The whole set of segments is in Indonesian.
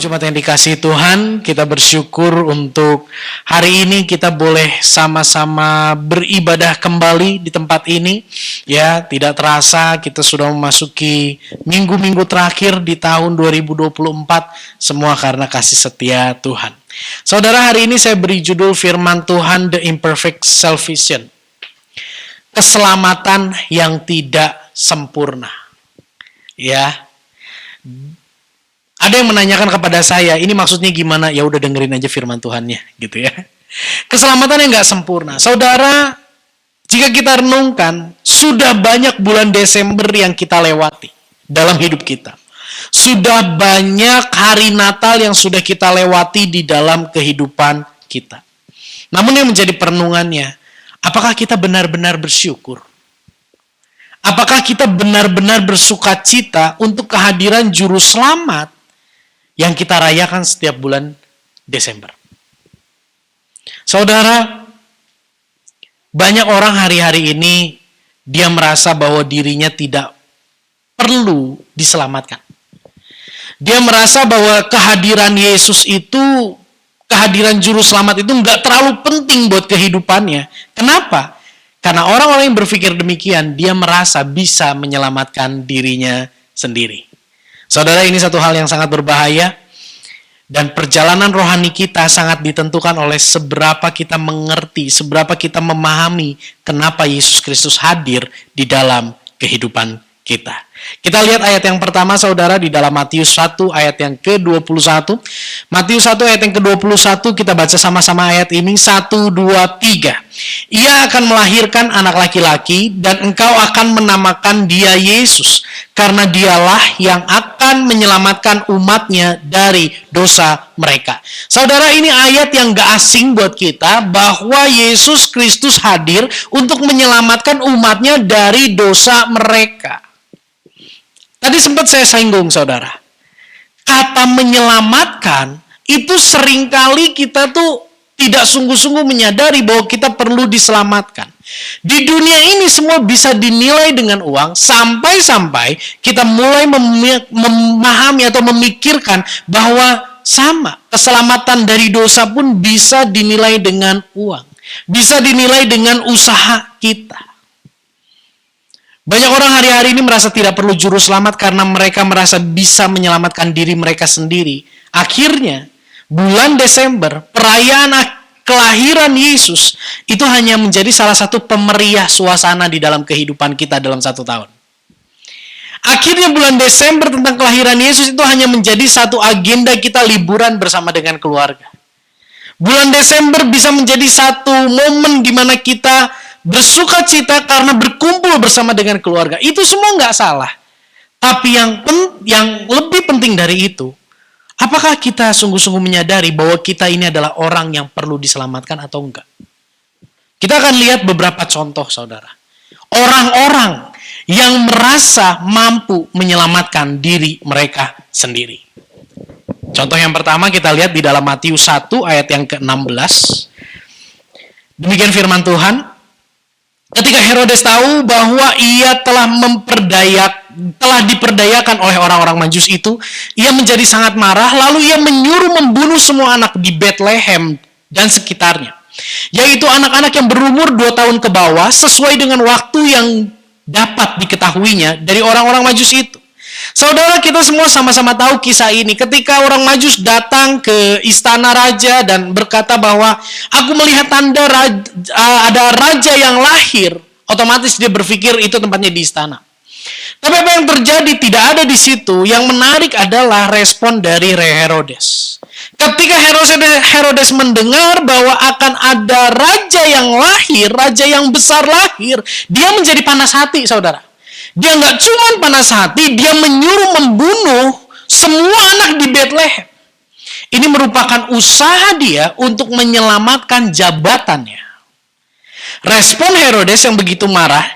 Jemaat yang dikasihi Tuhan, kita bersyukur untuk hari ini kita boleh sama-sama beribadah kembali di tempat ini. Ya, tidak terasa kita sudah memasuki minggu-minggu terakhir di tahun 2024, semua karena kasih setia Tuhan. Saudara, hari ini saya beri judul firman Tuhan, The Imperfect Salvation. Keselamatan yang tidak sempurna. Ya. Ada yang menanyakan kepada saya, ini maksudnya gimana? Ya udah dengerin aja firman Tuhannya, gitu ya. Keselamatan yang nggak sempurna. Saudara, jika kita renungkan, sudah banyak bulan Desember yang kita lewati dalam hidup kita. Sudah banyak hari Natal yang sudah kita lewati di dalam kehidupan kita. Namun yang menjadi perenungannya, apakah kita benar-benar bersyukur? Apakah kita benar-benar bersukacita untuk kehadiran Juru Selamat yang kita rayakan setiap bulan Desember? Saudara, banyak orang hari-hari ini dia merasa bahwa dirinya tidak perlu diselamatkan. Dia merasa bahwa kehadiran Yesus itu, kehadiran Juru Selamat itu nggak terlalu penting buat kehidupannya. Kenapa? Karena orang-orang yang berpikir demikian, dia merasa bisa menyelamatkan dirinya sendiri. Saudara, ini satu hal yang sangat berbahaya. Dan perjalanan rohani kita sangat ditentukan oleh seberapa kita mengerti, seberapa kita memahami kenapa Yesus Kristus hadir di dalam kehidupan kita. Kita lihat ayat yang pertama, saudara, di dalam Matius 1 ayat yang ke-21. Matius 1 ayat yang ke-21, kita baca sama-sama ayat ini. 1, 2, 3. Ia akan melahirkan anak laki-laki dan engkau akan menamakan dia Yesus, karena dialah yang akan menyelamatkan umatnya dari dosa mereka. Saudara, ini ayat yang gak asing buat kita, bahwa Yesus Kristus hadir untuk menyelamatkan umatnya dari dosa mereka. Tadi sempat saya singgung, saudara. Kata menyelamatkan, itu seringkali kita tuh tidak sungguh-sungguh menyadari bahwa kita perlu diselamatkan. Di dunia ini semua bisa dinilai dengan uang, sampai-sampai kita mulai memahami atau memikirkan bahwa sama, keselamatan dari dosa pun bisa dinilai dengan uang. Bisa dinilai dengan usaha kita. Banyak orang hari-hari ini merasa tidak perlu juru selamat karena mereka merasa bisa menyelamatkan diri mereka sendiri. Akhirnya, bulan Desember, perayaan kelahiran Yesus, itu hanya menjadi salah satu pemeriah suasana di dalam kehidupan kita dalam satu tahun. Akhirnya bulan Desember tentang kelahiran Yesus itu hanya menjadi satu agenda kita liburan bersama dengan keluarga. Bulan Desember bisa menjadi satu momen di mana kita bersuka cita karena berkumpul bersama dengan keluarga. Itu semua nggak salah. Tapi yang lebih penting dari itu, apakah kita sungguh-sungguh menyadari bahwa kita ini adalah orang yang perlu diselamatkan atau enggak? Kita akan lihat beberapa contoh, saudara. Orang-orang yang merasa mampu menyelamatkan diri mereka sendiri. Contoh yang pertama kita lihat di dalam Matius 1 ayat yang ke-16. Demikian firman Tuhan. Ketika Herodes tahu bahwa ia telah diperdayakan oleh orang-orang Majus itu, ia menjadi sangat marah, lalu ia menyuruh membunuh semua anak di Bethlehem dan sekitarnya, yaitu anak-anak yang berumur 2 tahun ke bawah, sesuai dengan waktu yang dapat diketahuinya dari orang-orang Majus itu. Saudara, kita semua sama-sama tahu kisah ini. Ketika orang Majus datang ke istana raja dan berkata bahwa aku melihat tanda ada raja yang lahir, otomatis dia berpikir itu tempatnya di istana. Tapi apa yang terjadi tidak ada di situ. Yang menarik adalah respon dari Herodes. Ketika Herodes mendengar bahwa akan ada raja yang lahir, raja yang besar lahir, dia menjadi panas hati, saudara. Dia nggak cuma panas hati, dia menyuruh membunuh semua anak di Bethlehem. Ini merupakan usaha dia untuk menyelamatkan jabatannya. Respon Herodes yang begitu marah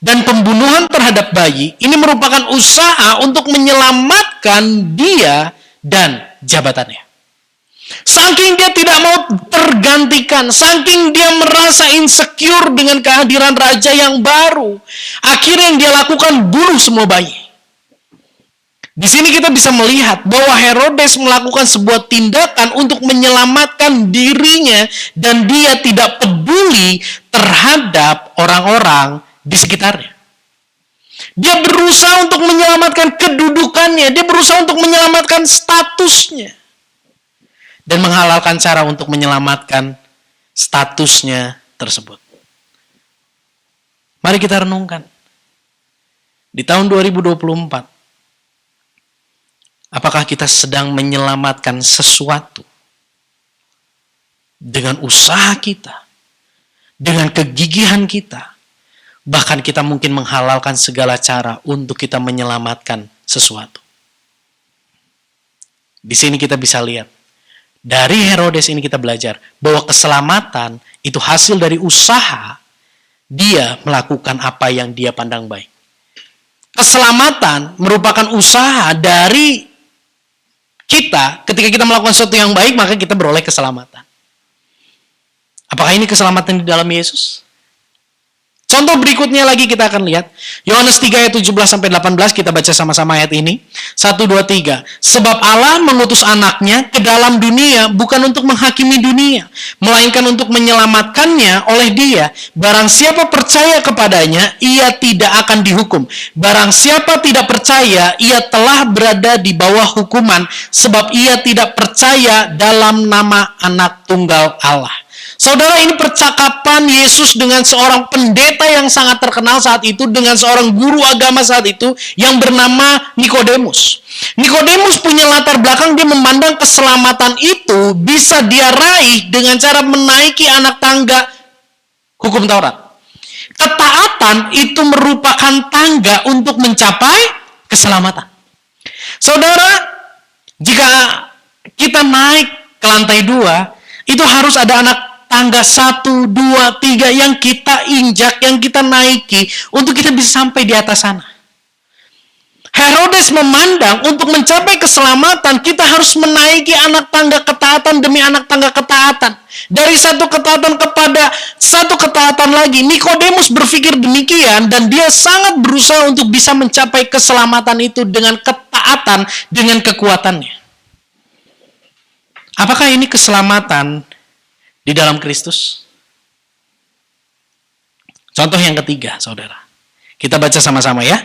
dan pembunuhan terhadap bayi, ini merupakan usaha untuk menyelamatkan dia dan jabatannya. Saking dia tidak mau tergantikan, saking dia merasa insecure dengan kehadiran raja yang baru, akhirnya yang dia lakukan bunuh semua bayi. Di sini kita bisa melihat bahwa Herodes melakukan sebuah tindakan untuk menyelamatkan dirinya dan dia tidak peduli terhadap orang-orang di sekitarnya. Dia berusaha untuk menyelamatkan kedudukannya, dia berusaha untuk menyelamatkan statusnya dan menghalalkan cara untuk menyelamatkan statusnya tersebut. Mari kita renungkan. Di tahun 2024, apakah kita sedang menyelamatkan sesuatu dengan usaha kita, dengan kegigihan kita, bahkan kita mungkin menghalalkan segala cara untuk kita menyelamatkan sesuatu. Di sini kita bisa lihat, dari Herodes ini kita belajar bahwa keselamatan itu hasil dari usaha dia melakukan apa yang dia pandang baik. Keselamatan merupakan usaha dari kita, ketika kita melakukan sesuatu yang baik, maka kita beroleh keselamatan. Apakah ini keselamatan di dalam Yesus? Contoh berikutnya lagi kita akan lihat. Yohanes 3 ayat 17-18, kita baca sama-sama ayat ini. 1, 2, 3. Sebab Allah mengutus anaknya ke dalam dunia bukan untuk menghakimi dunia, melainkan untuk menyelamatkannya oleh dia. Barang siapa percaya kepadanya, ia tidak akan dihukum. Barang siapa tidak percaya, ia telah berada di bawah hukuman, sebab ia tidak percaya dalam nama anak tunggal Allah. Saudara, ini percakapan Yesus dengan seorang pendeta yang sangat terkenal saat itu, dengan seorang guru agama saat itu yang bernama Nikodemus. Nikodemus punya latar belakang, dia memandang keselamatan itu bisa dia raih dengan cara menaiki anak tangga hukum Taurat. Ketaatan itu merupakan tangga untuk mencapai keselamatan. Saudara, jika kita naik ke lantai 2, itu harus ada anak tangga 1, 2, 3 yang kita injak, yang kita naiki untuk kita bisa sampai di atas sana. Herodes memandang untuk mencapai keselamatan kita harus menaiki anak tangga ketaatan demi anak tangga ketaatan. Dari satu ketaatan kepada satu ketaatan lagi. Nikodemus berpikir demikian dan dia sangat berusaha untuk bisa mencapai keselamatan itu dengan ketaatan, dengan kekuatannya. Apakah ini keselamatan di dalam Kristus? Contoh yang ketiga, saudara. Kita baca sama-sama ya.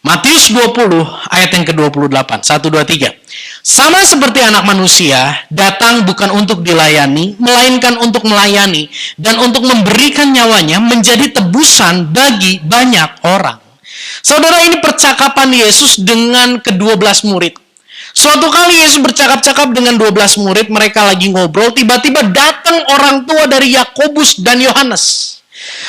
Matius 20 ayat yang ke-28. 1, 2, 3. Sama seperti anak manusia, datang bukan untuk dilayani, melainkan untuk melayani, dan untuk memberikan nyawanya menjadi tebusan bagi banyak orang. Saudara, ini percakapan Yesus dengan ke-12 murid. Suatu kali Yesus bercakap-cakap dengan 12 murid, mereka lagi ngobrol, tiba-tiba datang orang tua dari Yakobus dan Yohanes.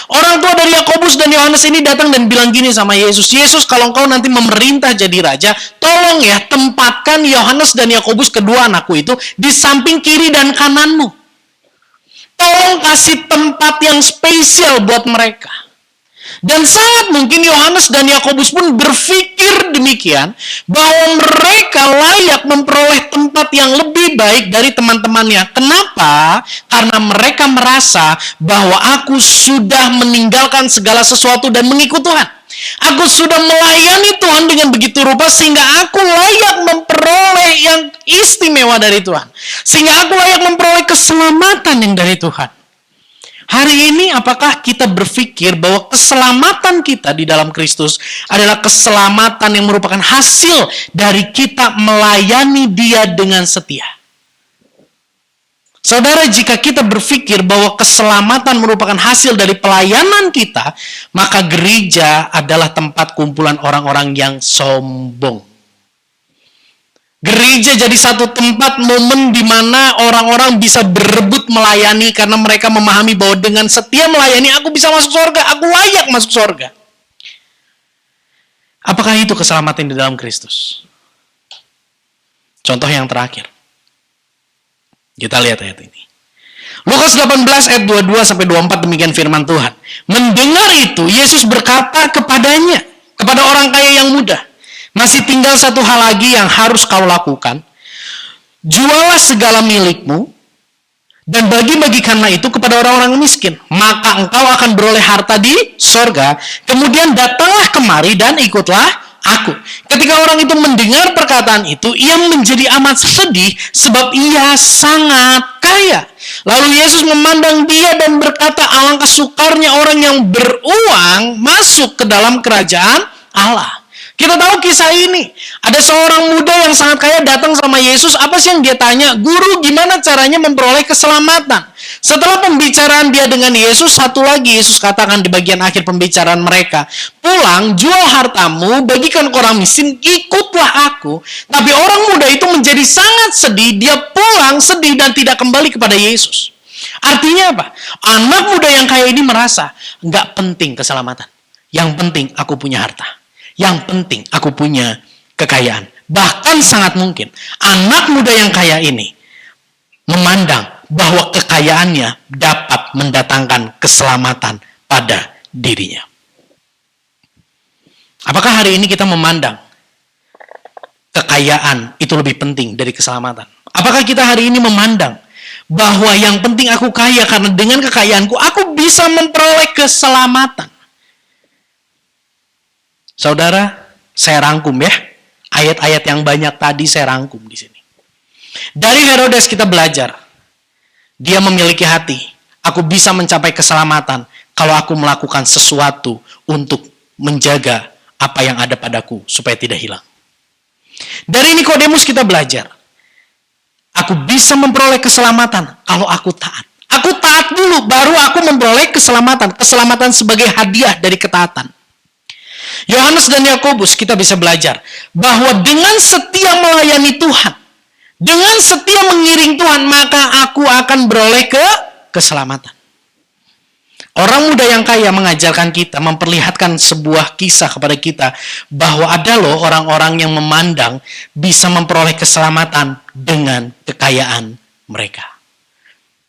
Orang tua dari Yakobus dan Yohanes ini datang dan bilang gini sama Yesus, Yesus, kalau engkau nanti memerintah jadi raja, tolong ya tempatkan Yohanes dan Yakobus, kedua anakku itu, di samping kiri dan kananmu. Tolong kasih tempat yang spesial buat mereka. Dan sangat mungkin Yohanes dan Yakobus pun berpikir demikian, bahwa mereka layak memperoleh tempat yang lebih baik dari teman-temannya. Kenapa? Karena mereka merasa bahwa aku sudah meninggalkan segala sesuatu dan mengikut Tuhan. Aku sudah melayani Tuhan dengan begitu rupa sehingga aku layak memperoleh yang istimewa dari Tuhan. Sehingga aku layak memperoleh keselamatan yang dari Tuhan. Hari ini apakah kita berpikir bahwa keselamatan kita di dalam Kristus adalah keselamatan yang merupakan hasil dari kita melayani Dia dengan setia? Saudara, jika kita berpikir bahwa keselamatan merupakan hasil dari pelayanan kita, maka gereja adalah tempat kumpulan orang-orang yang sombong. Gereja jadi satu tempat momen di mana orang-orang bisa berebut melayani karena mereka memahami bahwa dengan setia melayani aku bisa masuk surga, aku layak masuk surga. Apakah itu keselamatan di dalam Kristus? Contoh yang terakhir. Kita lihat ayat ini. Lukas 18 ayat 22-24 demikian firman Tuhan. Mendengar itu, Yesus berkata kepadanya, kepada orang kaya yang muda, masih tinggal satu hal lagi yang harus kau lakukan. Jualah segala milikmu dan bagi-bagikanlah itu kepada orang-orang miskin. Maka engkau akan beroleh harta di sorga. Kemudian datanglah kemari dan ikutlah aku. Ketika orang itu mendengar perkataan itu, ia menjadi amat sedih sebab ia sangat kaya. Lalu Yesus memandang dia dan berkata, alangkah sukarnya orang yang beruang masuk ke dalam kerajaan Allah. Kita tahu kisah ini. Ada seorang muda yang sangat kaya datang sama Yesus. Apa sih yang dia tanya? Guru, gimana caranya memperoleh keselamatan? Setelah pembicaraan dia dengan Yesus, satu lagi Yesus katakan di bagian akhir pembicaraan mereka. Pulang, jual hartamu, bagikan ke orang miskin, ikutlah aku. Tapi orang muda itu menjadi sangat sedih. Dia pulang sedih dan tidak kembali kepada Yesus. Artinya apa? Anak muda yang kaya ini merasa, nggak penting keselamatan. Yang penting aku punya harta. Yang penting aku punya kekayaan. Bahkan sangat mungkin anak muda yang kaya ini memandang bahwa kekayaannya dapat mendatangkan keselamatan pada dirinya. Apakah hari ini kita memandang kekayaan itu lebih penting dari keselamatan? Apakah kita hari ini memandang bahwa yang penting aku kaya karena dengan kekayaanku aku bisa memperoleh keselamatan? Saudara, saya rangkum ya. Ayat-ayat yang banyak tadi saya rangkum di sini. Dari Herodes kita belajar. Dia memiliki hati. Aku bisa mencapai keselamatan kalau aku melakukan sesuatu untuk menjaga apa yang ada padaku supaya tidak hilang. Dari Nikodemus kita belajar. Aku bisa memperoleh keselamatan kalau aku taat. Aku taat dulu, baru aku memperoleh keselamatan. Keselamatan sebagai hadiah dari ketaatan. Yohanes dan Yakobus kita bisa belajar bahwa dengan setia melayani Tuhan, dengan setia mengiring Tuhan, maka aku akan beroleh keselamatan. Orang muda yang kaya mengajarkan kita, memperlihatkan sebuah kisah kepada kita bahwa ada loh orang-orang yang memandang bisa memperoleh keselamatan dengan kekayaan mereka.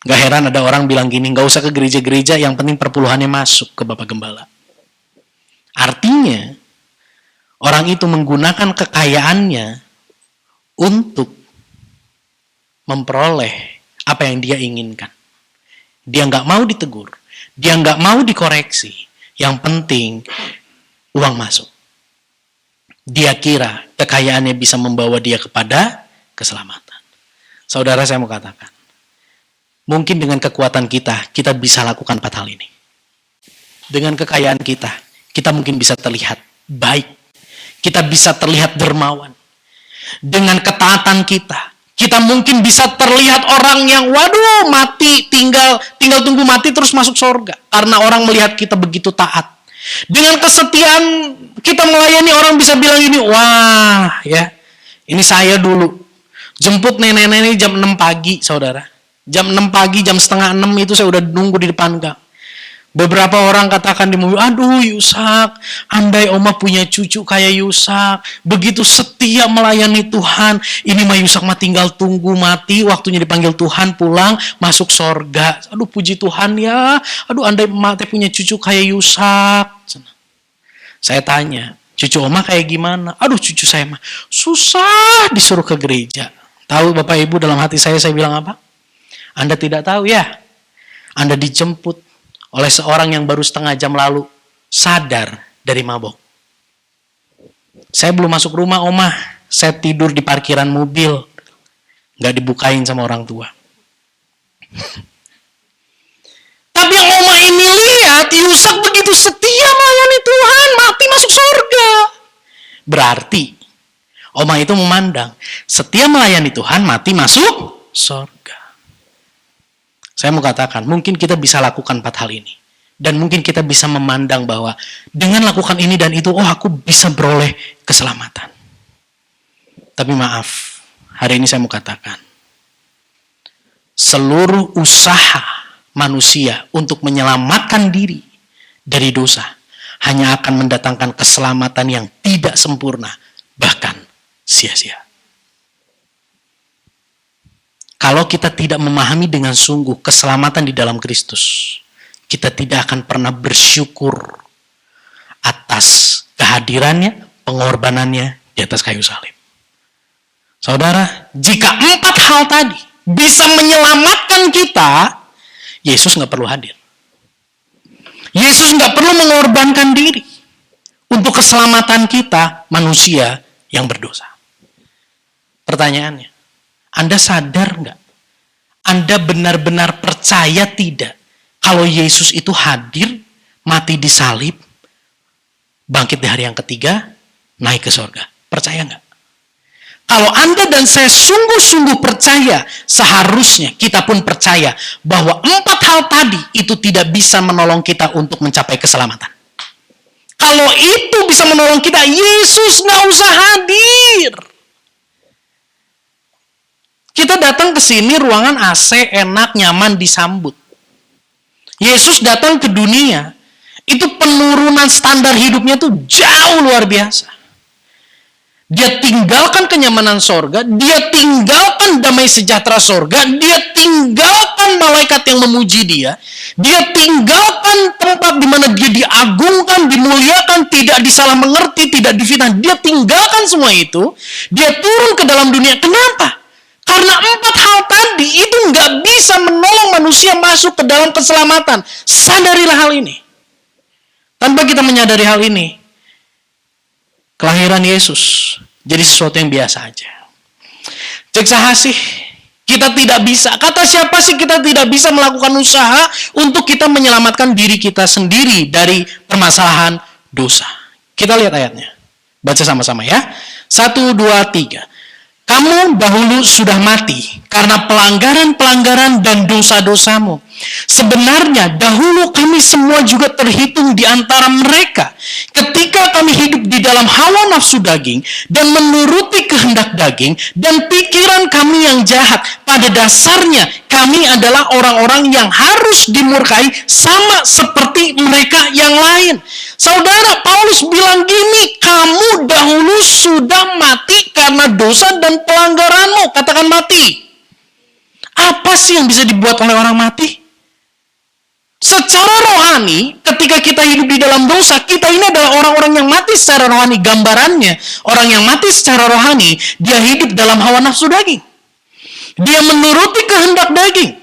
Gak heran ada orang bilang gini, gak usah ke gereja-gereja, yang penting perpuluhannya masuk ke Bapak Gembala. Artinya, orang itu menggunakan kekayaannya untuk memperoleh apa yang dia inginkan. Dia nggak mau ditegur, dia nggak mau dikoreksi. Yang penting, uang masuk. Dia kira kekayaannya bisa membawa dia kepada keselamatan. Saudara, saya mau katakan, mungkin dengan kekuatan kita bisa lakukan 4 hal ini. Dengan kekayaan kita mungkin bisa terlihat baik. Kita bisa terlihat dermawan. Dengan ketaatan kita mungkin bisa terlihat orang yang waduh mati, tinggal tunggu mati terus masuk surga. Karena orang melihat kita begitu taat. Dengan kesetiaan kita melayani, orang bisa bilang ini, wah ya, ini saya dulu. Jemput nenek-nenek jam 6 pagi, saudara. Jam 6 pagi, jam setengah 6 itu saya udah nunggu di depan gang. Beberapa orang katakan di mobil, aduh Yusak, andai Oma punya cucu kayak Yusak, begitu setia melayani Tuhan, ini mah Yusak mah tinggal tunggu mati, waktunya dipanggil Tuhan pulang, masuk sorga. Aduh puji Tuhan ya, aduh andai Oma punya cucu kayak Yusak. Saya tanya, cucu Oma kayak gimana? Aduh cucu saya mah susah disuruh ke gereja. Tahu Bapak Ibu dalam hati saya bilang apa? Anda tidak tahu ya, Anda dijemput oleh seorang yang baru setengah jam lalu sadar dari mabok. Saya belum masuk rumah, Oma. Saya tidur di parkiran mobil. Nggak dibukain sama orang tua. Tapi yang Oma ini lihat, Yusak begitu setia melayani Tuhan, mati masuk surga. Berarti, Oma itu memandang, setia melayani Tuhan, mati masuk surga. Saya mau katakan, mungkin kita bisa lakukan 4 hal ini. Dan mungkin kita bisa memandang bahwa dengan lakukan ini dan itu, oh aku bisa beroleh keselamatan. Tapi maaf, hari ini saya mau katakan, seluruh usaha manusia untuk menyelamatkan diri dari dosa hanya akan mendatangkan keselamatan yang tidak sempurna, bahkan sia-sia. Kalau kita tidak memahami dengan sungguh keselamatan di dalam Kristus, kita tidak akan pernah bersyukur atas kehadirannya, pengorbanannya di atas kayu salib. Saudara, jika 4 hal tadi bisa menyelamatkan kita, Yesus nggak perlu hadir. Yesus nggak perlu mengorbankan diri untuk untuk keselamatan kita, manusia yang berdosa. Pertanyaannya, Anda sadar nggak? Anda benar-benar percaya tidak kalau Yesus itu hadir, mati di salib, bangkit di hari yang ketiga, naik ke surga? Percaya nggak? Kalau Anda dan saya sungguh-sungguh percaya, seharusnya kita pun percaya bahwa 4 hal tadi itu tidak bisa menolong kita untuk mencapai keselamatan. Kalau itu bisa menolong kita, Yesus nggak usah hadir. Kita datang ke sini, ruangan AC, enak, nyaman, disambut. Yesus datang ke dunia, itu penurunan standar hidupnya tuh jauh luar biasa. Dia tinggalkan kenyamanan sorga, dia tinggalkan damai sejahtera sorga, dia tinggalkan malaikat yang memuji dia tinggalkan tempat di mana dia diagungkan, dimuliakan, tidak disalah mengerti, tidak difitnah. Dia tinggalkan semua itu, dia turun ke dalam dunia. Kenapa? Karena 4 hal tadi itu nggak bisa menolong manusia masuk ke dalam keselamatan. Sadarilah hal ini. Tanpa kita menyadari hal ini, kelahiran Yesus jadi sesuatu yang biasa aja. Cek sahasih, kita tidak bisa. Kata siapa sih kita tidak bisa melakukan usaha untuk kita menyelamatkan diri kita sendiri dari permasalahan dosa. Kita lihat ayatnya. Baca sama-sama ya. 1, 2, 3. Kamu dahulu sudah mati karena pelanggaran-pelanggaran dan dosa-dosamu. Sebenarnya dahulu kami semua juga terhitung di antara mereka ketika kami hidup di dalam hawa nafsu daging dan menuruti kehendak daging dan pikiran kami yang jahat. Pada dasarnya kami adalah orang-orang yang harus dimurkai sama seperti mereka yang lain. Saudara, Paulus bilang gini, kamu dahulu sudah mati karena dosa dan pelanggaranmu. Katakan mati. Apa sih yang bisa dibuat oleh orang mati? Secara rohani, ketika kita hidup di dalam dosa, kita ini adalah orang-orang yang mati secara rohani. Gambarannya, orang yang mati secara rohani, dia hidup dalam hawa nafsu daging. Dia menuruti kehendak daging.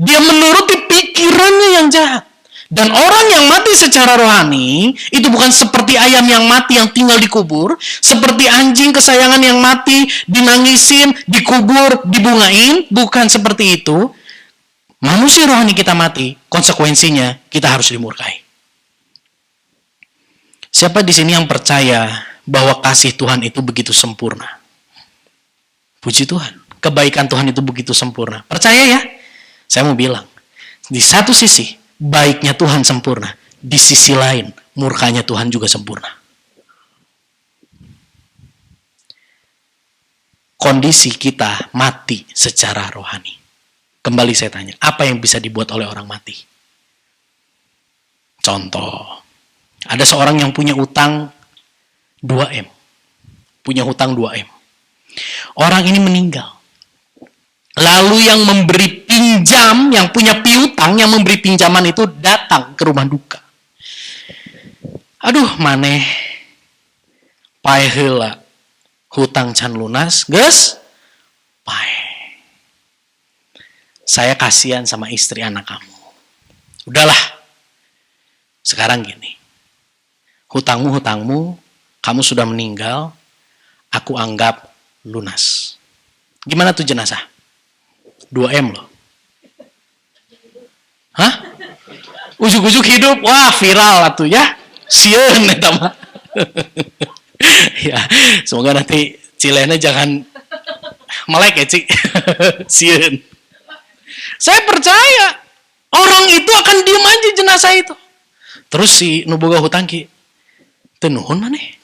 Dia menuruti pikirannya yang jahat. Dan orang yang mati secara rohani, itu bukan seperti ayam yang mati yang tinggal dikubur, seperti anjing kesayangan yang mati, dinangisin, dikubur, dibungain, bukan seperti itu. Manusia rohani kita mati, konsekuensinya kita harus dimurkai. Siapa di sini yang percaya bahwa kasih Tuhan itu begitu sempurna? Puji Tuhan, kebaikan Tuhan itu begitu sempurna. Percaya ya? Saya mau bilang, di satu sisi, baiknya Tuhan sempurna. Di sisi lain, murkanya Tuhan juga sempurna. Kondisi kita mati secara rohani. Kembali saya tanya, apa yang bisa dibuat oleh orang mati? Contoh, ada seorang yang punya utang 2M. Punya hutang 2M. Orang ini meninggal. Lalu yang memberi pinjam, yang punya piutang, yang memberi pinjaman itu datang ke rumah duka. Aduh, maneh pae heula hutang can lunas, geus pae. Saya kasihan sama istri anak kamu. Udahlah. Sekarang gini. Hutangmu, kamu sudah meninggal, aku anggap lunas. Gimana tuh jenazah? 2M loh. Hah? Ujuk-ujuk hidup, wah viral atuh ya. Sieun eta mah. Ya, semoga nanti Cilena jangan melek ya, Cik. Sieun. Saya percaya orang itu akan diam aja jenazah itu. Terus si nu boga hutang ki, teu nuhun maneh.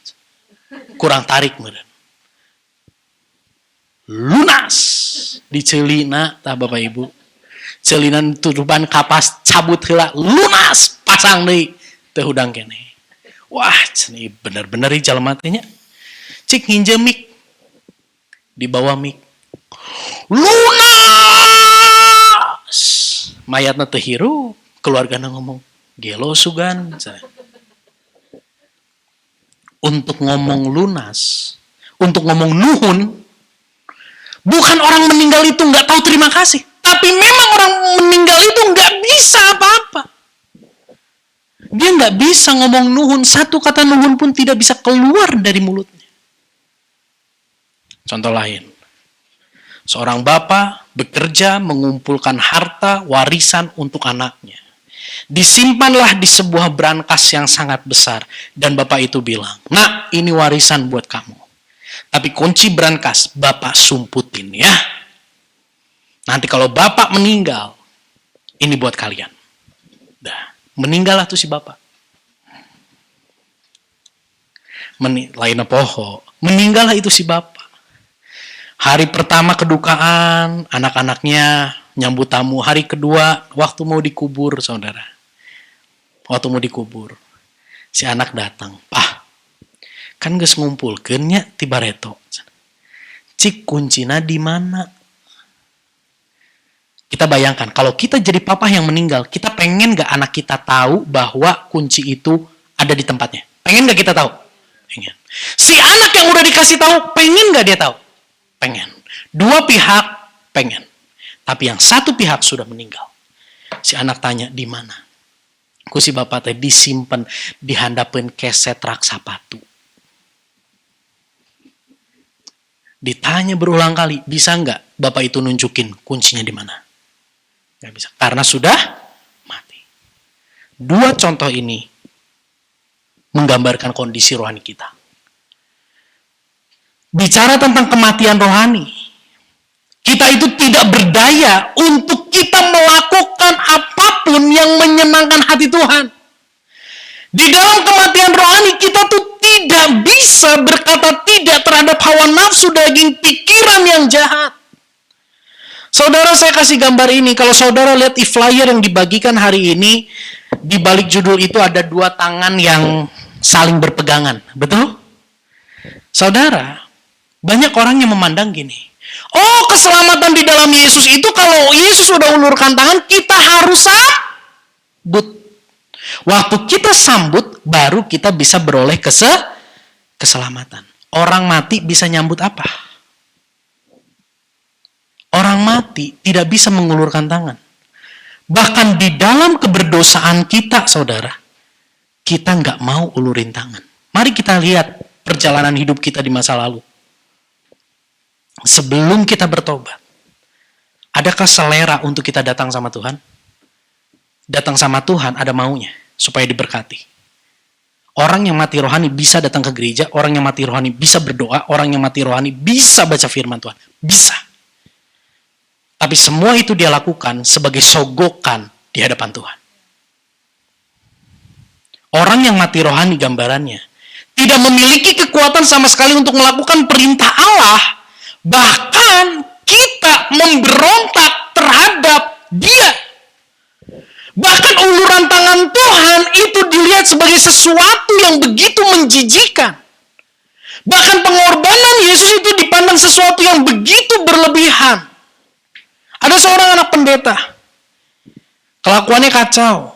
Kurang tarik meureun. Lunas di ceulina tah Bapak Ibu. Ceulinan tutupan kapas cabut heula, lunas pasang deui teu hudang keneh. Wah, ini bener-bener di jalma teh nya. Cik nginjem mik. Di bawah mik. Lunas. Mayatna teu hirup, keluargana ngomong, "Gelo sugan." Untuk ngomong lunas, untuk ngomong nuhun, bukan orang meninggal itu nggak tahu terima kasih, tapi memang orang meninggal itu nggak bisa apa-apa. Dia nggak bisa ngomong nuhun, satu kata nuhun pun tidak bisa keluar dari mulutnya. Contoh lain, seorang bapak bekerja mengumpulkan harta warisan untuk anaknya. Disimpanlah di sebuah brankas yang sangat besar. Dan bapak itu bilang, "Nak, ini warisan buat kamu. Tapi kunci brankas bapak sumputin ya. Nanti kalau bapak meninggal, ini buat kalian." Dah, meninggallah tuh si bapak. Lainnya poho, meninggallah itu si bapak. Hari pertama kedukaan, anak-anaknya nyambut tamu. Hari kedua, waktu mau dikubur, saudara. Waktu mau dikubur, si anak datang. "Pah, kan geus ngumpulkeun nya ti bareto. Cik kuncina di mana?" Kita bayangkan, kalau kita jadi papa yang meninggal, kita pengen gak anak kita tahu bahwa kunci itu ada di tempatnya? Pengen gak kita tahu? Pengen. Si anak yang udah dikasih tahu, pengen gak dia tahu? Pengen. Dua pihak pengen. Tapi yang satu pihak sudah meninggal. Si anak tanya, "Di mana?" Ku si bapak teh disimpan di handapeun keset rak sapatu. Ditanya berulang kali, bisa nggak bapak itu nunjukin kuncinya di mana? Nggak bisa, karena sudah mati. Dua contoh ini menggambarkan kondisi rohani kita. Bicara tentang kematian rohani, kita itu tidak berdaya untuk kita melakukan apapun yang menyenangkan hati Tuhan. Di dalam kematian rohani, kita tuh tidak bisa berkata tidak terhadap hawa nafsu daging pikiran yang jahat. Saudara, saya kasih gambar ini. Kalau saudara lihat di flyer yang dibagikan hari ini, di balik judul itu ada dua tangan yang saling berpegangan. Betul? Saudara, banyak orang yang memandang gini, oh, keselamatan di dalam Yesus itu kalau Yesus sudah ulurkan tangan, kita harus sambut. Waktu kita sambut, baru kita bisa beroleh keselamatan. Orang mati bisa nyambut apa? Orang mati tidak bisa mengulurkan tangan. Bahkan di dalam keberdosaan kita, saudara, kita nggak mau ulurin tangan. Mari kita lihat perjalanan hidup kita di masa lalu. Sebelum kita bertobat, adakah selera untuk kita datang sama Tuhan? Datang sama Tuhan ada maunya, supaya diberkati. Orang yang mati rohani bisa datang ke gereja, orang yang mati rohani bisa berdoa, orang yang mati rohani bisa baca firman Tuhan. Bisa. Tapi semua itu dia lakukan sebagai sogokan di hadapan Tuhan. Orang yang mati rohani gambarannya tidak memiliki kekuatan sama sekali untuk melakukan perintah Allah. Bahkan kita memberontak terhadap dia. Bahkan uluran tangan Tuhan itu dilihat sebagai sesuatu yang begitu menjijikan. Bahkan pengorbanan Yesus itu dipandang sesuatu yang begitu berlebihan. Ada seorang anak pendeta, kelakuannya kacau.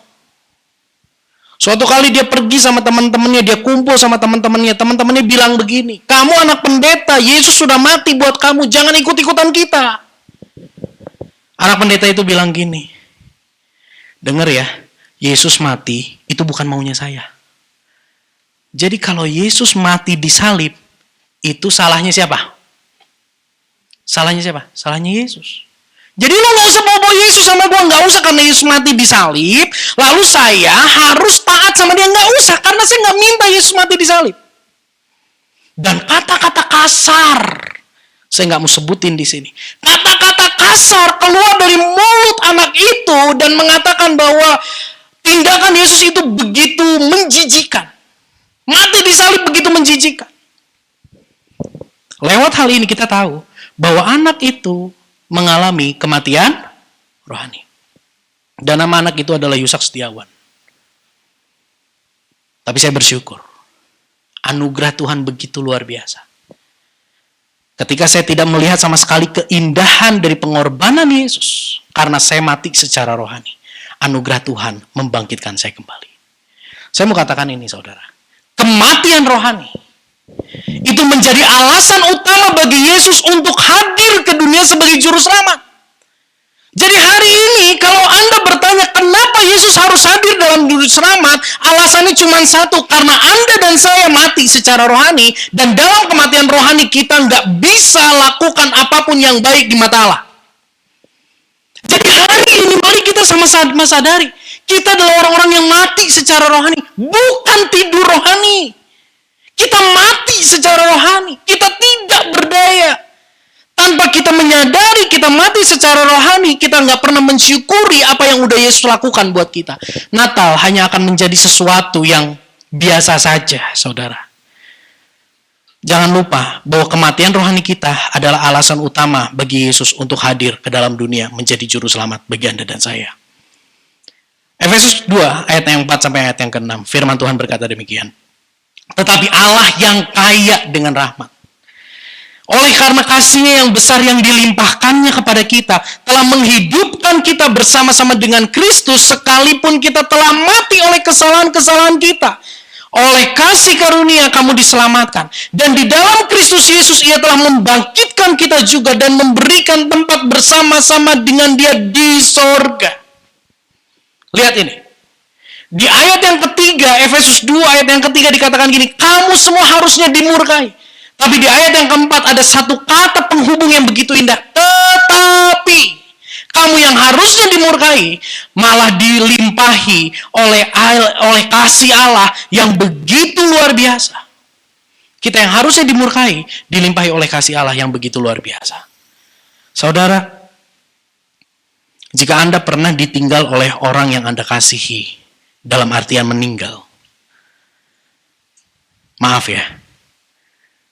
Suatu kali dia pergi sama teman-temannya, dia kumpul sama teman-temannya. Teman-temannya bilang begini, "Kamu anak pendeta, Yesus sudah mati buat kamu, jangan ikut-ikutan kita." Anak pendeta itu bilang gini, "Dengar ya, Yesus mati itu bukan maunya saya. Jadi kalau Yesus mati di salib, itu salahnya siapa? Salahnya siapa? Salahnya Yesus. Jadi lo gak usah bawa Yesus sama gue, gak usah karena Yesus mati di salib, lalu saya harus taat sama dia, gak usah karena saya gak minta Yesus mati di salib." Dan kata-kata kasar, saya gak mau sebutin di sini. Kata-kata kasar keluar dari mulut anak itu dan mengatakan bahwa tindakan Yesus itu begitu menjijikan. Mati di salib begitu menjijikan. Lewat hal ini kita tahu bahwa anak itu mengalami kematian rohani. Dan nama anak itu adalah Yusak Setiawan. Tapi saya bersyukur, anugerah Tuhan begitu luar biasa. Ketika saya tidak melihat sama sekali keindahan dari pengorbanan Yesus, karena saya mati secara rohani, anugerah Tuhan membangkitkan saya kembali. Saya mau katakan ini, saudara. Kematian rohani itu menjadi alasan utama bagi Yesus untuk hadir ke dunia sebagai juru selamat. Jadi hari ini kalau Anda bertanya kenapa Yesus harus hadir dalam juru selamat, alasannya cuma satu, karena Anda dan saya mati secara rohani, dan dalam kematian rohani kita nggak bisa lakukan apapun yang baik di mata Allah. Jadi hari ini mari kita sama-sama sadari, kita adalah orang-orang yang mati secara rohani, bukan tidur rohani. Kita mati secara rohani, kita tidak berdaya. Tanpa kita menyadari kita mati secara rohani, kita nggak pernah mensyukuri apa yang udah Yesus lakukan buat kita. Natal hanya akan menjadi sesuatu yang biasa saja, saudara. Jangan lupa bahwa kematian rohani kita adalah alasan utama bagi Yesus untuk hadir ke dalam dunia menjadi juru selamat bagi Anda dan saya. Efesus 2 ayat yang 4 sampai ayat yang ke-6, firman Tuhan berkata demikian. Tetapi Allah yang kaya dengan rahmat, oleh karena kasih-Nya yang besar yang dilimpahkannya kepada kita, telah menghidupkan kita bersama-sama dengan Kristus sekalipun kita telah mati oleh kesalahan-kesalahan kita. Oleh kasih karunia kamu diselamatkan. Dan di dalam Kristus Yesus Ia telah membangkitkan kita juga dan memberikan tempat bersama-sama dengan Dia di sorga. Lihat ini. Di ayat yang ketiga, Efesus 2 ayat yang ketiga dikatakan gini, kamu semua harusnya dimurkai. Tapi di ayat yang keempat ada satu kata penghubung yang begitu indah. Tetapi kamu yang harusnya dimurkai malah dilimpahi oleh kasih Allah yang begitu luar biasa. Kita yang harusnya dimurkai dilimpahi oleh kasih Allah yang begitu luar biasa. Saudara, jika Anda pernah ditinggal oleh orang yang Anda kasihi, dalam artian meninggal, maaf ya,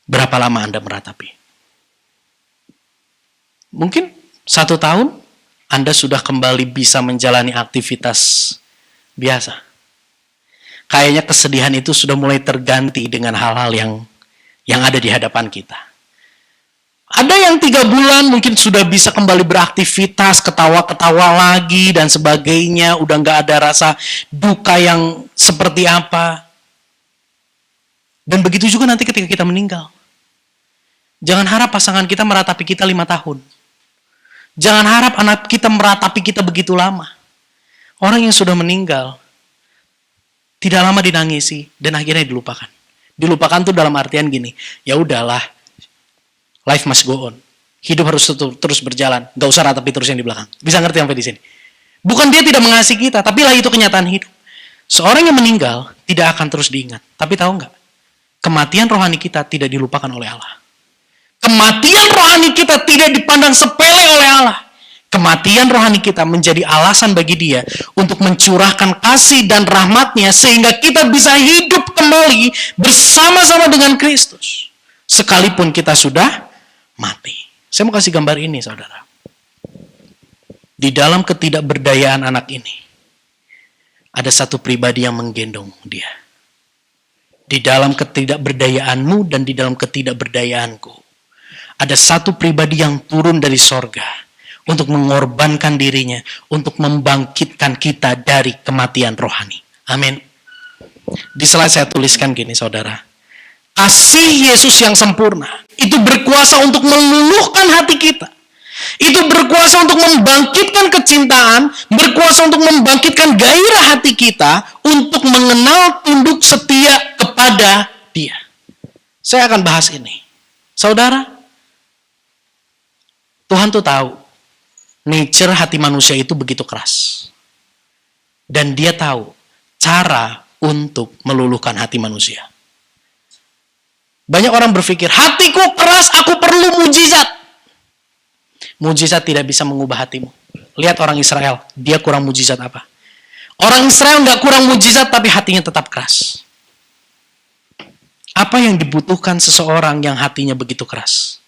berapa lama Anda meratapi? Mungkin 1 tahun Anda sudah kembali bisa menjalani aktivitas biasa. Kayaknya kesedihan itu sudah mulai terganti dengan hal-hal yang ada di hadapan kita. Ada yang 3 bulan mungkin sudah bisa kembali beraktivitas, ketawa-ketawa lagi dan sebagainya. Udah gak ada rasa duka yang seperti apa. Dan begitu juga nanti ketika kita meninggal. Jangan harap pasangan kita meratapi kita 5 tahun. Jangan harap anak kita meratapi kita begitu lama. Orang yang sudah meninggal tidak lama dinangisi dan akhirnya dilupakan. Dilupakan tuh dalam artian gini, ya udahlah, life must go on. Hidup harus terus berjalan, gak usah ratapi terus yang di belakang. Bisa ngerti sampai di sini? Bukan dia tidak mengasihi kita, tapi lah itu kenyataan hidup. Seorang yang meninggal tidak akan terus diingat. Tapi tahu nggak? Kematian rohani kita tidak dilupakan oleh Allah. Kematian rohani kita tidak dipandang sepele oleh Allah. Kematian rohani kita menjadi alasan bagi Dia untuk mencurahkan kasih dan rahmat-Nya sehingga kita bisa hidup kembali bersama-sama dengan Kristus. Sekalipun kita sudah mati. Saya mau kasih gambar ini, saudara. Di dalam ketidakberdayaan anak ini, ada satu pribadi yang menggendong dia. Di dalam ketidakberdayaanmu dan di dalam ketidakberdayaanku, ada satu pribadi yang turun dari sorga untuk mengorbankan dirinya, untuk membangkitkan kita dari kematian rohani. Amin. Di slide saya tuliskan gini, saudara. Kasih Yesus yang sempurna itu berkuasa untuk meluluhkan hati kita. Itu berkuasa untuk membangkitkan kecintaan, berkuasa untuk membangkitkan gairah hati kita untuk mengenal tunduk setia kepada Dia. Saya akan bahas ini. Saudara, Tuhan tuh tahu nature hati manusia itu begitu keras. Dan Dia tahu cara untuk meluluhkan hati manusia. Banyak orang berpikir, hatiku keras, aku perlu mujizat. Mujizat tidak bisa mengubah hatimu. Lihat orang Israel, dia kurang mujizat apa? Orang Israel nggak kurang mujizat, tapi hatinya tetap keras. Apa yang dibutuhkan seseorang yang hatinya begitu keras?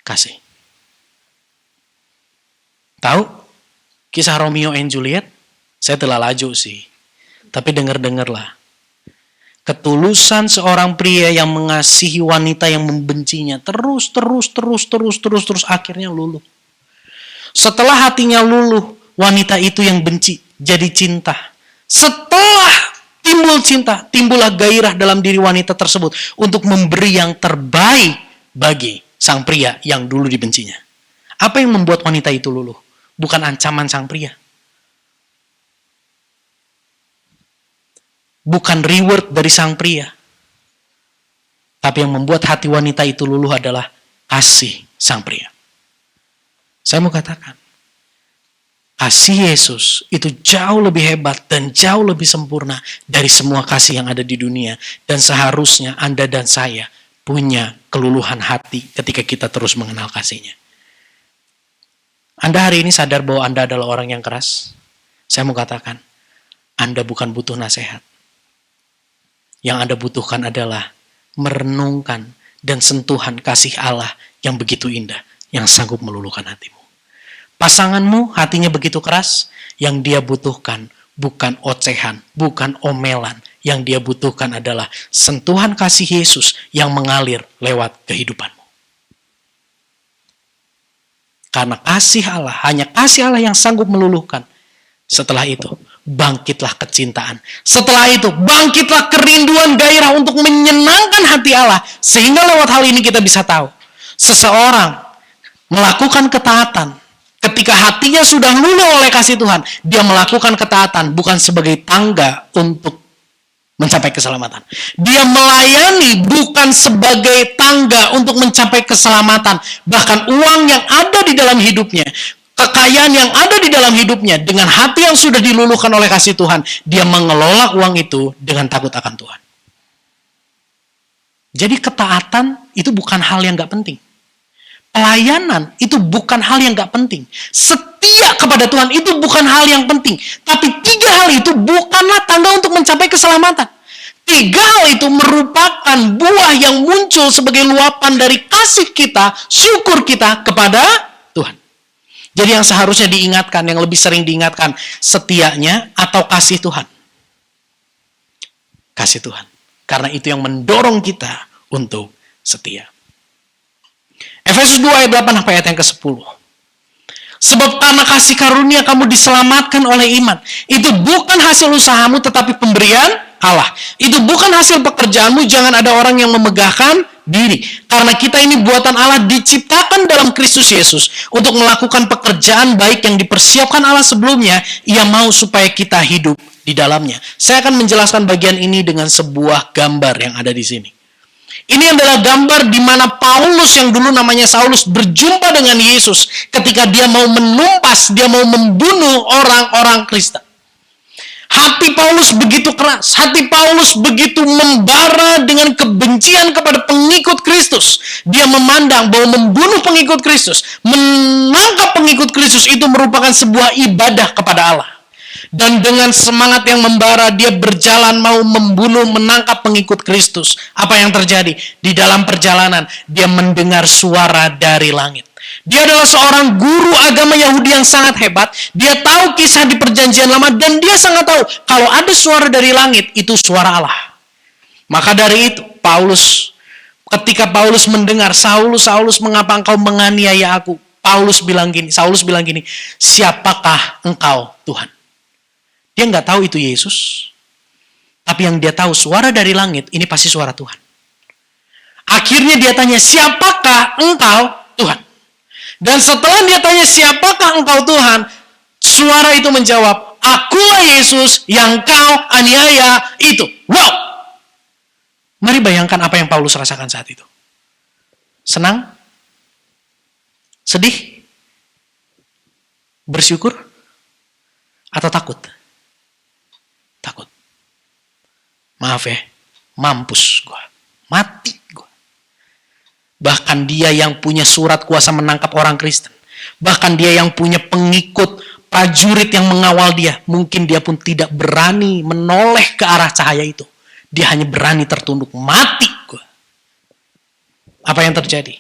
Kasih. Tahu? Kisah Romeo and Juliet? Saya telah laju sih. Tapi dengar-dengarlah. Ketulusan seorang pria yang mengasihi wanita yang membencinya. Terus akhirnya luluh. Setelah hatinya luluh, wanita itu yang benci jadi cinta. Setelah timbul cinta, timbullah gairah dalam diri wanita tersebut untuk memberi yang terbaik bagi sang pria yang dulu dibencinya. Apa yang membuat wanita itu luluh? Bukan ancaman sang pria. Bukan reward dari sang pria. Tapi yang membuat hati wanita itu luluh adalah kasih sang pria. Saya mau katakan, kasih Yesus itu jauh lebih hebat dan jauh lebih sempurna dari semua kasih yang ada di dunia. Dan seharusnya Anda dan saya punya keluluhan hati ketika kita terus mengenal kasih-Nya. Anda hari ini sadar bahwa Anda adalah orang yang keras? Saya mau katakan, Anda bukan butuh nasihat. Yang Anda butuhkan adalah merenungkan dan sentuhan kasih Allah yang begitu indah, yang sanggup meluluhkan hatimu. Pasanganmu hatinya begitu keras, yang dia butuhkan bukan ocehan, bukan omelan. Yang dia butuhkan adalah sentuhan kasih Yesus yang mengalir lewat kehidupanmu. Karena kasih Allah, hanya kasih Allah yang sanggup meluluhkan. Setelah itu, bangkitlah kecintaan. Setelah itu, bangkitlah kerinduan gairah untuk menyenangkan hati Allah. Sehingga lewat hal ini kita bisa tahu, seseorang melakukan ketaatan. Ketika hatinya sudah luluh oleh kasih Tuhan, dia melakukan ketaatan bukan sebagai tangga untuk mencapai keselamatan. Dia melayani bukan sebagai tangga untuk mencapai keselamatan. Bahkan uang yang ada di dalam hidupnya, kekayaan yang ada di dalam hidupnya, dengan hati yang sudah diluluhkan oleh kasih Tuhan, dia mengelola uang itu dengan takut akan Tuhan. Jadi ketaatan itu bukan hal yang gak penting. Pelayanan itu bukan hal yang gak penting. Setia kepada Tuhan itu bukan hal yang penting. Tapi 3 hal itu bukanlah tanda untuk mencapai keselamatan. 3 hal itu merupakan buah yang muncul sebagai luapan dari kasih kita, syukur kita kepada Tuhan. Jadi yang seharusnya diingatkan, yang lebih sering diingatkan, setianya atau kasih Tuhan. Kasih Tuhan. Karena itu yang mendorong kita untuk setia. Efesus 2 ayat 8 sampai ayat yang ke-10. Sebab karena kasih karunia kamu diselamatkan oleh iman. Itu bukan hasil usahamu tetapi pemberian Allah. Itu bukan hasil pekerjaanmu, jangan ada orang yang memegahkan diri. Karena kita ini buatan Allah diciptakan dalam Kristus Yesus untuk melakukan pekerjaan baik yang dipersiapkan Allah sebelumnya. Ia mau supaya kita hidup di dalamnya. Saya akan menjelaskan bagian ini dengan sebuah gambar yang ada di sini. Ini adalah gambar di mana Paulus yang dulu namanya Saulus berjumpa dengan Yesus ketika dia mau menumpas, dia mau membunuh orang-orang Kristen. Hati Paulus begitu keras, hati Paulus begitu membara dengan kebencian kepada pengikut Kristus. Dia memandang bahwa membunuh pengikut Kristus, menangkap pengikut Kristus itu merupakan sebuah ibadah kepada Allah. Dan dengan semangat yang membara, dia berjalan mau membunuh, menangkap pengikut Kristus. Apa yang terjadi? Di dalam perjalanan, dia mendengar suara dari langit. Dia adalah seorang guru agama Yahudi yang sangat hebat. Dia tahu kisah di perjanjian lama, dan dia sangat tahu kalau ada suara dari langit, itu suara Allah. Maka dari itu, ketika Paulus mendengar, Saulus, Saulus, mengapa engkau menganiaya aku? Saulus bilang gini, siapakah engkau, Tuhan? Dia nggak tahu itu Yesus. Tapi yang dia tahu suara dari langit, ini pasti suara Tuhan. Akhirnya dia tanya, siapakah engkau Tuhan? Dan setelah dia tanya, siapakah engkau Tuhan? Suara itu menjawab, akulah Yesus yang kau aniaya itu. Wow! Mari bayangkan apa yang Paulus rasakan saat itu. Senang? Sedih? Bersyukur? Atau takut? Takut. Maaf ya, mampus gue. Mati gue. Bahkan dia yang punya surat kuasa menangkap orang Kristen. Bahkan dia yang punya pengikut prajurit yang mengawal dia. Mungkin dia pun tidak berani menoleh ke arah cahaya itu. Dia hanya berani tertunduk. Mati gue. Apa yang terjadi?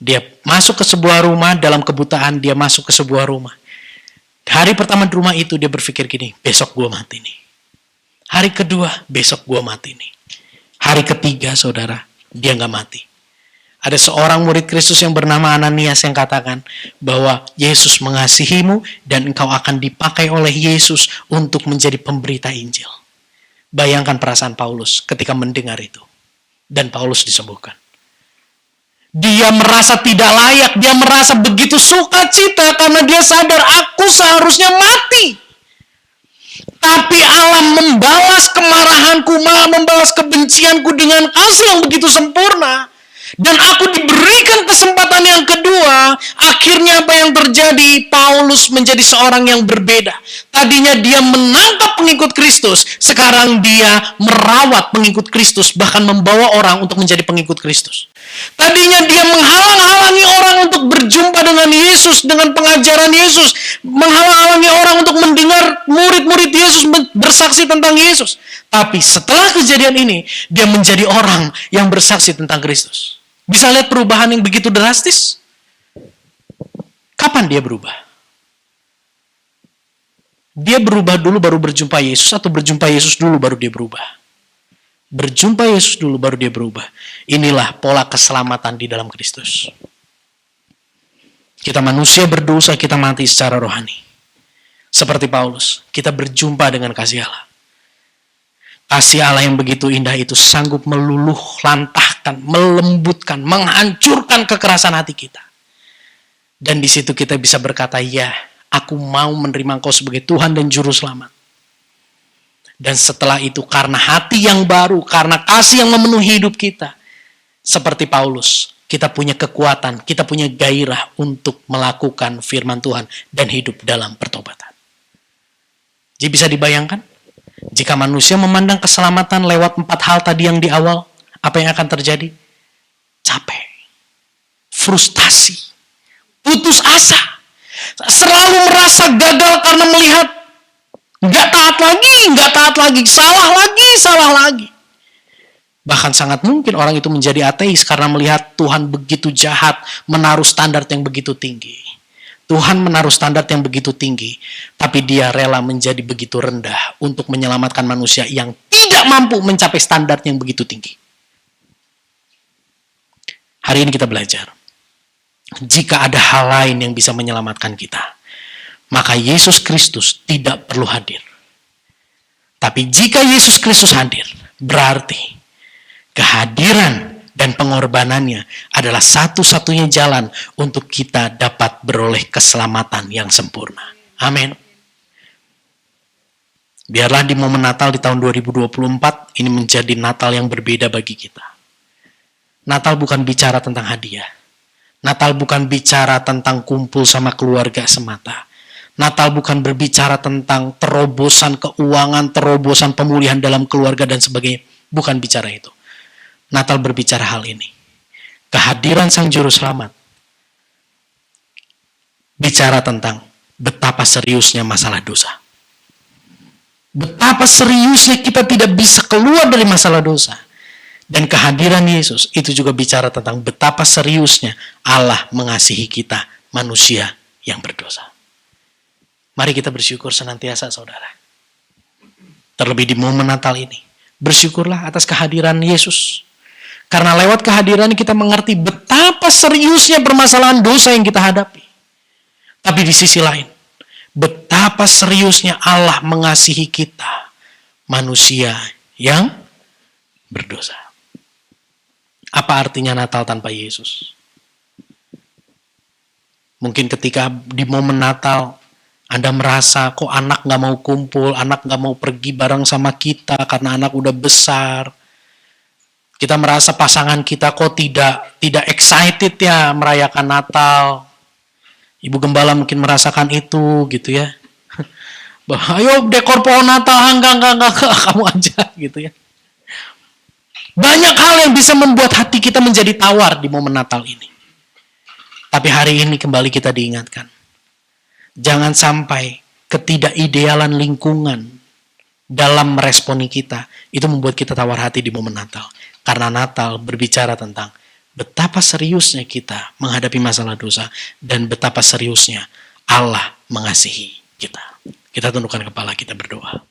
Dia masuk ke sebuah rumah, dalam kebutaan dia masuk ke sebuah rumah. Hari pertama di rumah itu dia berpikir gini, besok gue mati nih. Hari kedua, besok gue mati nih. Hari ketiga, saudara, dia gak mati. Ada seorang murid Kristus yang bernama Ananias yang katakan bahwa Yesus mengasihimu dan engkau akan dipakai oleh Yesus untuk menjadi pemberita Injil. Bayangkan perasaan Paulus ketika mendengar itu. Dan Paulus disembuhkan. Dia merasa tidak layak, dia merasa begitu sukacita karena dia sadar aku seharusnya mati. Tapi Allah membalas kemarahanku, malah membalas kebencianku dengan kasih yang begitu sempurna. Dan aku diberikan kesempatan yang kedua. Akhirnya apa yang terjadi? Paulus menjadi seorang yang berbeda. Tadinya dia menangkap pengikut Kristus. Sekarang dia merawat pengikut Kristus. Bahkan membawa orang untuk menjadi pengikut Kristus. Tadinya dia menghalang-halangi orang untuk berjumpa dengan Yesus, dengan pengajaran Yesus. Menghalang-halangi orang untuk mendengar murid-murid Yesus bersaksi tentang Yesus. Tapi setelah kejadian ini, dia menjadi orang yang bersaksi tentang Kristus. Bisa lihat perubahan yang begitu drastis? Kapan dia berubah? Dia berubah dulu baru berjumpa Yesus, atau berjumpa Yesus dulu baru dia berubah? Berjumpa Yesus dulu baru dia berubah. Inilah pola keselamatan di dalam Kristus. Kita manusia berdosa, kita mati secara rohani. Seperti Paulus, kita berjumpa dengan kasih Allah. Kasih Allah yang begitu indah itu sanggup meluluh lantahkan, melembutkan, menghancurkan kekerasan hati kita. Dan di situ kita bisa berkata, ya, aku mau menerima Engkau sebagai Tuhan dan Juru Selamat. Dan setelah itu karena hati yang baru, karena kasih yang memenuhi hidup kita, seperti Paulus, kita punya kekuatan, kita punya gairah untuk melakukan firman Tuhan dan hidup dalam pertobatan. Jadi bisa dibayangkan? Jika manusia memandang keselamatan lewat 4 hal tadi yang di awal, apa yang akan terjadi? Capek, frustasi, putus asa, selalu merasa gagal karena melihat nggak taat lagi, salah lagi. Bahkan sangat mungkin orang itu menjadi ateis karena melihat Tuhan begitu jahat, menaruh standar yang begitu tinggi. Tuhan menaruh standar yang begitu tinggi, tapi dia rela menjadi begitu rendah untuk menyelamatkan manusia yang tidak mampu mencapai standar yang begitu tinggi. Hari ini kita belajar, jika ada hal lain yang bisa menyelamatkan kita, maka Yesus Kristus tidak perlu hadir. Tapi jika Yesus Kristus hadir, berarti kehadiran dan pengorbanannya adalah satu-satunya jalan untuk kita dapat beroleh keselamatan yang sempurna. Amin. Biarlah di momen Natal di tahun 2024 ini menjadi Natal yang berbeda bagi kita. Natal bukan bicara tentang hadiah. Natal bukan bicara tentang kumpul sama keluarga semata. Natal bukan berbicara tentang terobosan keuangan, terobosan pemulihan dalam keluarga dan sebagainya. Bukan bicara itu. Natal berbicara hal ini. Kehadiran Sang Juru Selamat. Bicara tentang betapa seriusnya masalah dosa. Betapa seriusnya kita tidak bisa keluar dari masalah dosa. Dan kehadiran Yesus itu juga bicara tentang betapa seriusnya Allah mengasihi kita, manusia yang berdosa. Mari kita bersyukur senantiasa, saudara. Terlebih di momen Natal ini. Bersyukurlah atas kehadiran Yesus. Karena lewat kehadiran kita mengerti betapa seriusnya permasalahan dosa yang kita hadapi. Tapi di sisi lain, betapa seriusnya Allah mengasihi kita, manusia yang berdosa. Apa artinya Natal tanpa Yesus? Mungkin ketika di momen Natal, Anda merasa kok anak gak mau kumpul, anak gak mau pergi bareng sama kita karena anak udah besar. Kita merasa pasangan kita kok tidak excited ya merayakan Natal. Ibu Gembala mungkin merasakan itu gitu ya. Ayo dekor pohon Natal, enggak, kamu aja gitu ya. Banyak hal yang bisa membuat hati kita menjadi tawar di momen Natal ini. Tapi hari ini kembali kita diingatkan. Jangan sampai ketidakidealan lingkungan dalam meresponi kita itu membuat kita tawar hati di momen Natal. Karena Natal berbicara tentang betapa seriusnya kita menghadapi masalah dosa dan betapa seriusnya Allah mengasihi kita. Kita tundukkan kepala, kita berdoa.